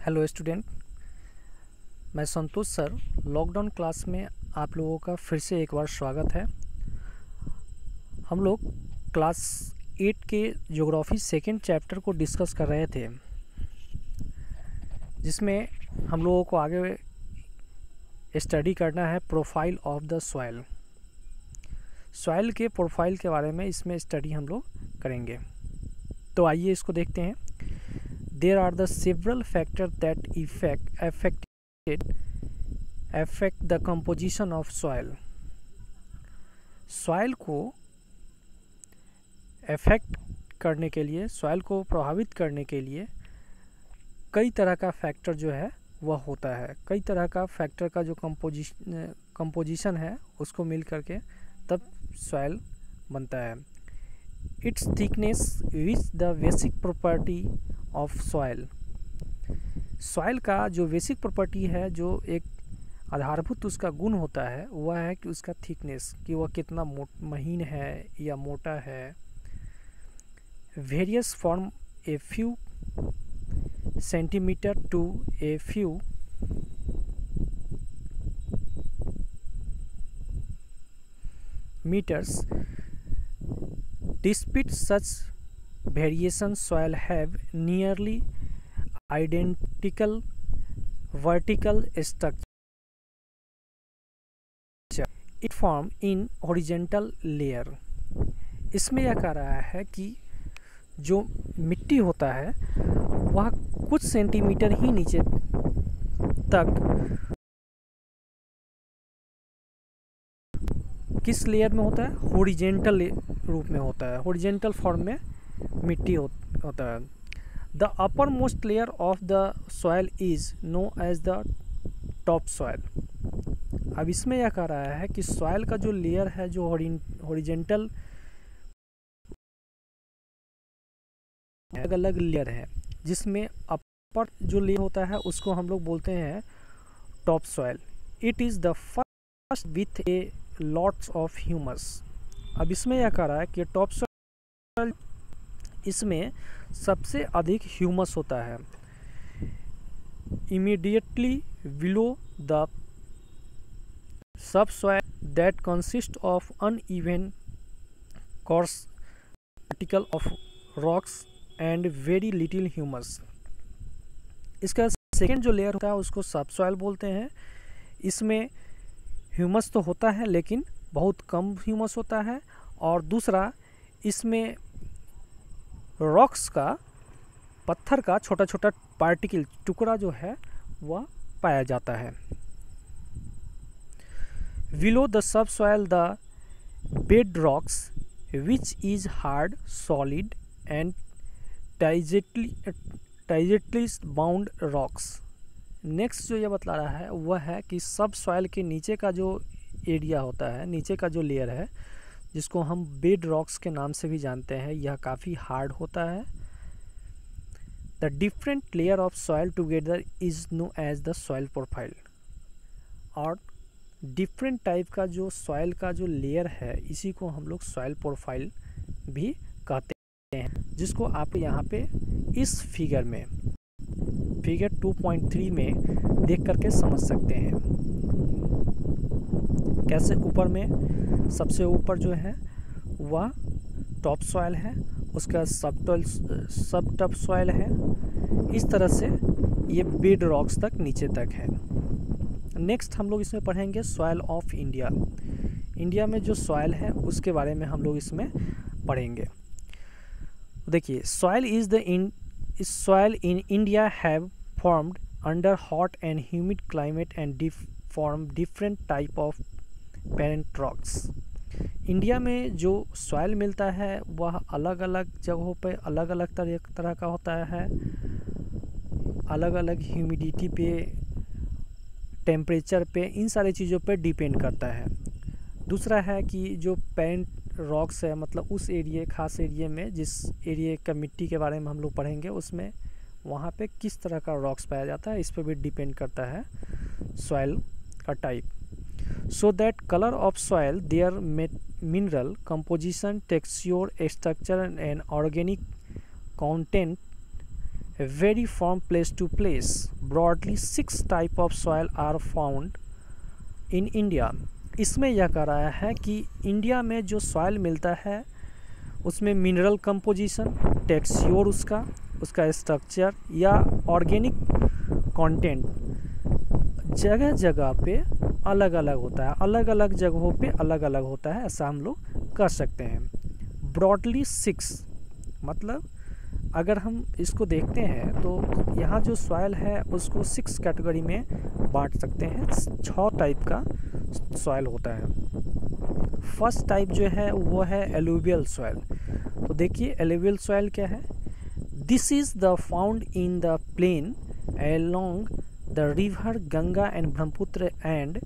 Hello student, मैं संतोष sir. Lockdown class में आप लोगों का फिर से एक बार स्वागत है। हम लोग क्लास 8 के ज्योग्राफी सेकंड चैप्टर को डिस्कस कर रहे थे, जिसमें हम लोगों को आगे स्टडी करना है profile of the soil. Soil के प्रोफाइल के बारे में इसमें स्टडी हम लोग करेंगे। तो आइए इसको देखते हैं। There are the several factors that affect the composition of soil. Soil को अफेक्ट करने के लिए, सॉइल को प्रभावित करने के लिए कई तरह का फैक्टर जो है वह होता है। कई तरह का फैक्टर का जो कंपोजिशन है उसको मिल करके तब सॉइल बनता है। It's thickness which the basic property of soil. Soil का जो बेसिक प्रॉपर्टी है, जो एक आधारभूत उसका गुण होता है, वह है कि उसका थिकनेस, कि वह कितना महीन है या मोटा है। Various from a few centimetre to a few metres. Despite such variations, soil have nearly identical vertical structure. It form in horizontal layer. इसमें यह कह रहा है कि जो मिट्टी होता है वह कुछ सेंटीमीटर ही नीचे तक किस लेयर में होता है? हॉरिजेंटल रूप में होता है। हॉरिजेंटल फॉर्म में मिट्टी होता है। The upper most layer of the soil is know as the top soil. अब इसमें यह कह रहा है कि सॉइल का जो लेयर है, जो हॉरिजेंटल अलग अलग लेयर है, जिसमें अपर जो लेयर होता है उसको हम लोग बोलते हैं top soil. It is the first with A lots of humus. अब इसमें यह कह रहा है कि टॉप सॉइल, इसमें सबसे अधिक ह्यूमस होता है। Immediately below the sub soil that consist of uneven coarse particle of rocks and very little humus. इसका सेकेंड जो लेयर होता है उसको सब सॉइल बोलते हैं। इसमें ह्यूमस तो होता है लेकिन बहुत कम ह्यूमस होता है। और दूसरा, इसमें रॉक्स का, पत्थर का छोटा छोटा पार्टिकल, टुकड़ा जो है वह पाया जाता है। Below the sub soil the bed rocks which is hard, solid and tightly bound rocks. Next जो ये बतला रहा है वह है कि सब सॉइल के नीचे का जो एरिया होता है, नीचे का जो लेयर है, जिसको हम बेड रॉक्स के नाम से भी जानते हैं, यह काफ़ी हार्ड होता है। The different layer of soil together is know as the soil profile. और डिफरेंट टाइप का जो सॉइल का जो लेयर है, इसी को हम लोग सॉइल प्रोफाइल भी कहते हैं, जिसको आप यहाँ पे इस फिगर में, फिगर 2.3 में देख करके समझ सकते हैं। कैसे? ऊपर में सबसे ऊपर जो है वह टॉप सॉइल है, उसका सब टॉप सॉइल है। इस तरह से ये बेड रॉक्स तक, नीचे तक है। नेक्स्ट हम लोग इसमें पढ़ेंगे सॉइल ऑफ इंडिया। इंडिया में जो सॉइल है उसके बारे में हम लोग इसमें पढ़ेंगे। देखिए, soil in India have formed under hot and humid climate and form different type of parent rocks. India में जो सॉइल मिलता है वह अलग अलग जगहों पे अलग अलग तरह का होता है। अलग अलग ह्यूमिडिटी पे, टेम्परेचर पे, इन सारी चीज़ों पे डिपेंड करता है। दूसरा है कि जो पेरेंट रॉक्स है, मतलब उस एरिया, खास एरिया में, जिस एरिया का मिट्टी के बारे में हम लोग पढ़ेंगे, उसमें वहाँ पे किस तरह का रॉक्स पाया जाता है, इस पर भी डिपेंड करता है सॉइल का type. So that colour of soil, their mineral composition, texture, structure and organic content vary from place to place. Broadly 6 type of soil are found in India. इसमें यह कह रहा है कि इंडिया में जो सॉइल मिलता है उसमें मिनरल कंपोजिशन, टेक्सच्योर उसका स्ट्रक्चर या ऑर्गेनिक कंटेंट जगह जगह पे अलग अलग होता है, अलग अलग जगहों पे अलग अलग होता है, ऐसा हम लोग कर सकते हैं। ब्रॉडली 6 मतलब अगर हम इसको देखते हैं तो यहाँ जो सॉइल है उसको 6 कैटेगरी में बांट सकते हैं। 6 टाइप का सॉइल होता है। फर्स्ट टाइप जो है वो है एलुवियल सॉइल। तो देखिए एलुवियल सॉइल क्या है। This is the found in the plain along the river Ganga and Brahmaputra and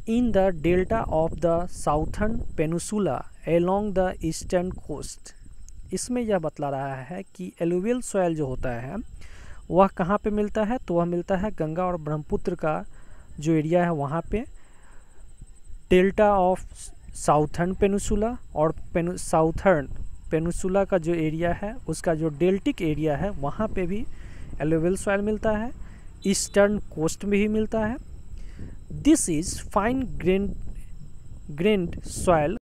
in the delta of the southern peninsula along the eastern coast. इसमें यह बतला रहा है कि एलुवियल सॉइल जो होता है वह कहाँ पे मिलता है, तो वह मिलता है गंगा और ब्रह्मपुत्र का जो एरिया है वहाँ पे, डेल्टा ऑफ साउथर्न पेनिनसुला और साउथर्न पेनिनसुला का जो एरिया है उसका जो डेल्टिक एरिया है वहाँ पे भी एलुवियल सॉइल मिलता है। ईस्टर्न कोस्ट में भी मिलता है। This is fine grand soil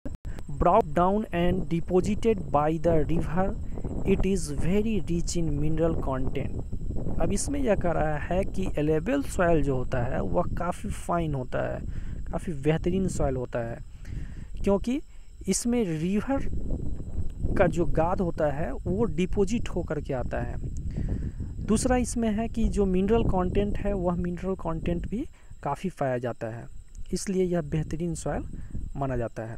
brought down and deposited by the river. It is very rich in mineral content. अब इसमें यह कह रहा है कि एलुवियल सॉइल जो होता है वह काफ़ी फाइन होता है, काफ़ी बेहतरीन सॉइल होता है, क्योंकि इसमें रिवर का जो गाद होता है वो डिपोजिट होकर के आता है। दूसरा इसमें है कि जो मिनरल कंटेंट है वह मिनरल कंटेंट भी काफ़ी पाया जाता है, इसलिए यह बेहतरीन सॉइल माना जाता है।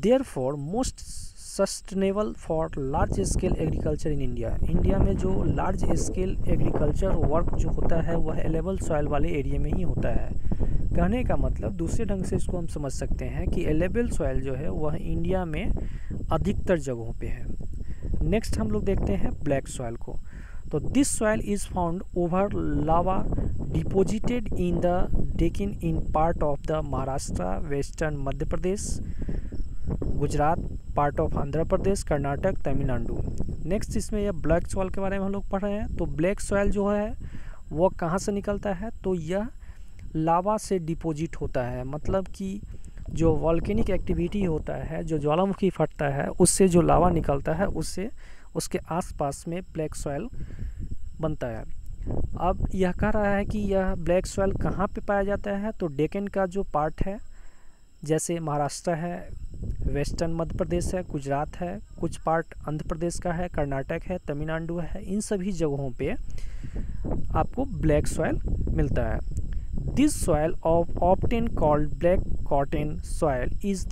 Therefore, most sustainable for large scale agriculture in India. India में जो लार्ज स्केल एग्रीकल्चर वर्क जो होता है वह एलेबल सॉइल वाले एरिया में ही होता है। कहने का मतलब दूसरे ढंग से इसको हम समझ सकते हैं कि एलेबल सॉइल जो है वह इंडिया में अधिकतर जगहों पे है। नेक्स्ट हम लोग देखते हैं ब्लैक सॉइल को। तो this soil is found over lava deposited in the Deccan in part of the Maharashtra, western Madhya Pradesh, Gujarat, part of Andhra Pradesh, Karnataka, Tamil Nadu. Next इसमें यह ब्लैक सॉइल के बारे में हम लोग पढ़ रहे हैं। तो ब्लैक सॉइल जो है वो कहाँ से निकलता है, तो यह लावा से डिपोजिट होता है। मतलब कि जो वॉल्केनिक एक्टिविटी होता है, जो ज्वालामुखी फटता है, उससे जो लावा निकलता है उससे उसके आसपास में ब्लैक सॉइल बनता है। अब यह कह रहा है कि यह ब्लैक सॉइल कहाँ पे पाया जाता है, तो डेक्कन का जो पार्ट है, जैसे महाराष्ट्र है, वेस्टर्न मध्य प्रदेश है, गुजरात है, कुछ पार्ट आंध्र प्रदेश का है, कर्नाटक है, तमिलनाडु है, इन सभी जगहों पे आपको ब्लैक सॉइल मिलता है। This soil often called black cotton soil is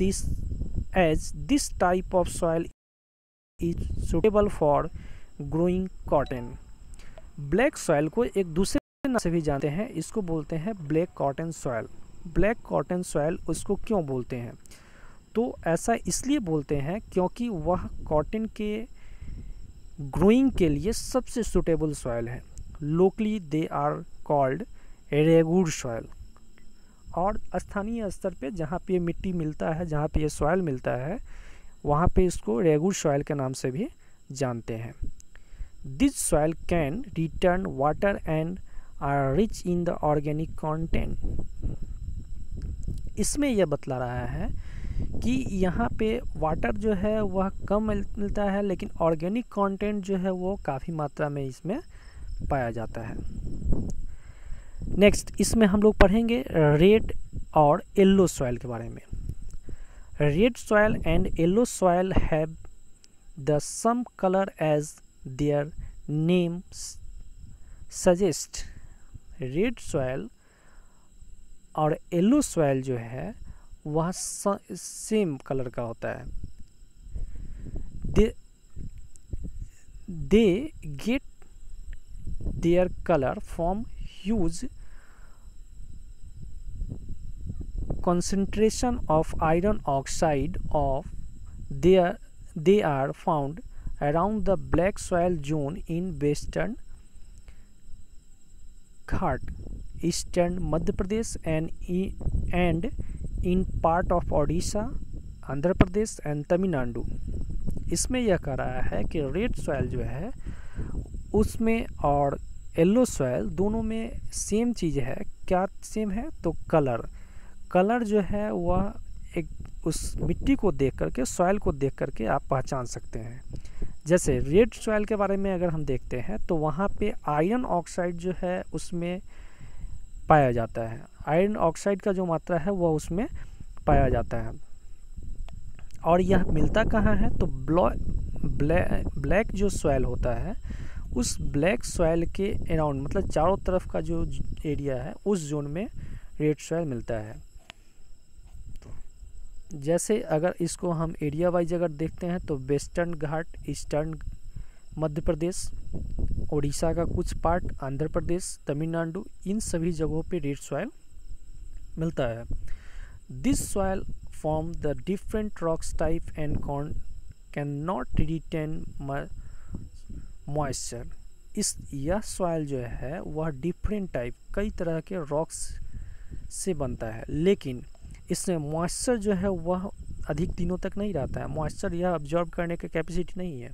this type of soil is suitable for growing cotton. Black soil को एक दूसरे नाम से भी जानते हैं, इसको बोलते हैं black cotton soil. Black cotton soil उसको क्यों बोलते हैं, तो ऐसा इसलिए बोलते हैं क्योंकि वह कॉटन के ग्रोइंग के लिए सबसे सुटेबल सॉइल है। लोकली दे आर कॉल्ड रेगुड़ सॉइल। और स्थानीय स्तर पे जहाँ पे ये मिट्टी मिलता है, जहाँ पे ये सॉइल मिलता है, वहाँ पे इसको रेगुड़ सॉइल के नाम से भी जानते हैं। This soil can return water and are rich in the organic content. इसमें यह बतला रहा है कि यहाँ पे वाटर जो है वह कम मिलता है, लेकिन ऑर्गेनिक कंटेंट जो है वो काफ़ी मात्रा में इसमें पाया जाता है। नेक्स्ट इसमें हम लोग पढ़ेंगे रेड और येलो सॉइल के बारे में। Red soil and yellow soil have the same colour as their name suggest. Red soil और येलो सॉइल जो है वह सेम कलर का होता है। They get their colour from huge concentration of iron oxide of they are found around the black soil zone in western Ghat, eastern Madhya Pradesh and in part of Odisha, Andhra Pradesh and Tamil Nadu. इसमें यह कह रहा है कि red soil जो है उसमें और येलो सॉइल दोनों में सेम चीज़ है। क्या सेम है? तो कलर जो है वह एक उस मिट्टी को देख करके, सॉइल को देख करके आप पहचान सकते हैं। जैसे रेड सॉइल के बारे में अगर हम देखते हैं तो वहाँ पे आयरन ऑक्साइड जो है उसमें पाया जाता है। आयरन ऑक्साइड का जो मात्रा है वह उसमें पाया जाता है। और यह मिलता कहाँ है? तो ब्लैक जो सॉइल होता है उस ब्लैक सॉइल के अराउंड, मतलब चारों तरफ का जो एरिया है उस जोन में रेड सॉइल मिलता है। जैसे अगर इसको हम एरिया वाइज अगर देखते हैं तो वेस्टर्न घाट, ईस्टर्न मध्य प्रदेश, उड़ीसा का कुछ पार्ट, आंध्र प्रदेश, तमिलनाडु, इन सभी जगहों पे रेड सॉइल मिलता है। This soil form the different rocks type and can not retain moisture. यह सॉइल जो है वह डिफरेंट टाइप, कई तरह के रॉक्स से बनता है, लेकिन इसमें मॉइस्चर जो है वह अधिक दिनों तक नहीं रहता है। मॉइस्चर यह ऑब्जॉर्ब करने की कैपेसिटी नहीं है।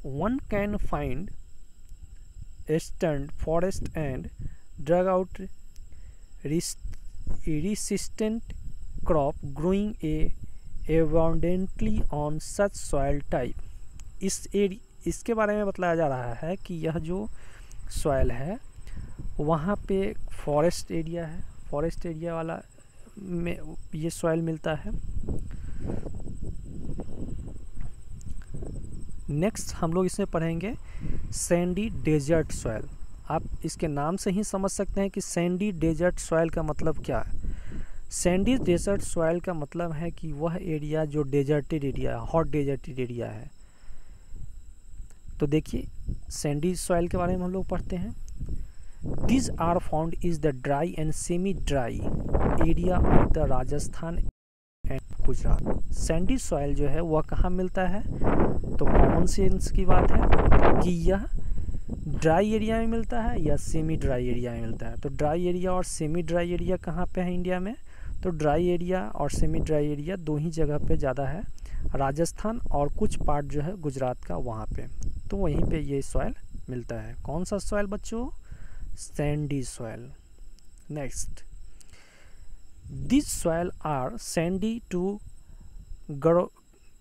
One can find stand forest and drug out resistant crop growing abundantly on such soil type। इसके बारे में बताया जा रहा है कि यह जो सॉइल है वहाँ पे फॉरेस्ट एरिया है, फॉरेस्ट एरिया वाला में ये सॉइल मिलता है। नेक्स्ट हम लोग इसमें पढ़ेंगे सैंडी डेजर्ट सॉइल। आप इसके नाम से ही समझ सकते हैं कि सैंडी डेजर्ट सॉइल का मतलब क्या है। सैंडी डेजर्ट सॉइल का मतलब है कि वह एरिया जो डेजर्टेड एरिया है, हॉट डेजर्टेड एरिया है। तो देखिए सैंडी सॉइल के बारे में हम लोग पढ़ते हैं। These are found is the dry and semi-dry area of the Rajasthan and Gujarat. Sandy soil जो है वह कहाँ मिलता है? तो कॉमन सेंस की बात है कि यह ड्राई एरिया में मिलता है या सेमी ड्राई एरिया में मिलता है। तो ड्राई एरिया और सेमी ड्राई एरिया कहाँ पे है इंडिया में? तो ड्राई एरिया और सेमी ड्राई एरिया दो ही जगह पे ज़्यादा है, राजस्थान और कुछ पार्ट जो है गुजरात का वहाँ पे। तो वहीं पे ये सॉइल मिलता है। कौन सा सॉइल बच्चों? Sandy soil. Next, this soil are sandy to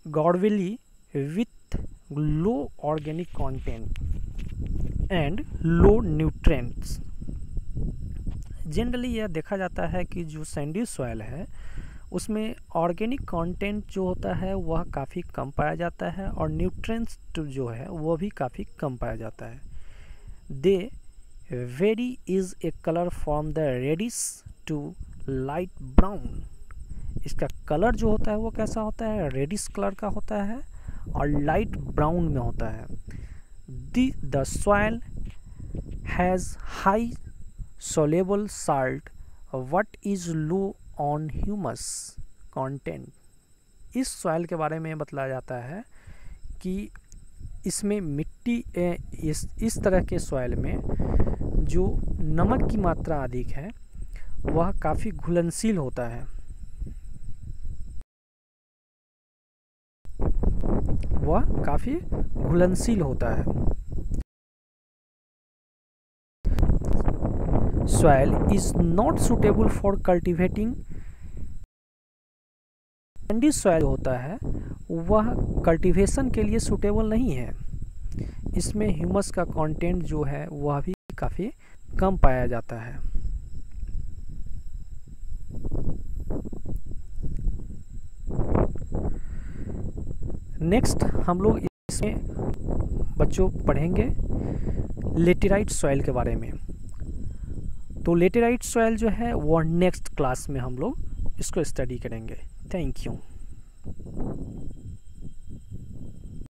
gravelly with low organic content and low nutrients. Generally यह देखा जाता है कि जो सैंडी सॉइल है उसमें ऑर्गेनिक कंटेंट जो होता है वह काफ़ी कम पाया जाता है और न्यूट्रिएंट्स जो है वह भी काफ़ी कम पाया जाता है। They very is a colour from the reddish to light brown. इसका कलर जो होता है वो कैसा होता है? रेडिश कलर का होता है और लाइट ब्राउन में होता है। The soil has high soluble salt what is low on humus content। इस सॉइल के बारे में बतलाया जाता है कि इसमें मिट्टी इस तरह के सॉइल में जो नमक की मात्रा अधिक है वह काफ़ी घुलनशील होता है, वह काफ़ी घुलनशील होता है। Soil is not suitable for cultivating। Sandy soil होता है वह कल्टीवेशन के लिए सूटेबल नहीं है। इसमें ह्यूमस का कंटेंट जो है वह भी काफ़ी कम पाया जाता है। नेक्स्ट हम लोग इसमें बच्चों पढ़ेंगे लेटेराइट सॉइल के बारे में। तो लेटेराइट सॉइल जो है वो नेक्स्ट क्लास में हम लोग इसको स्टडी करेंगे। Thank you.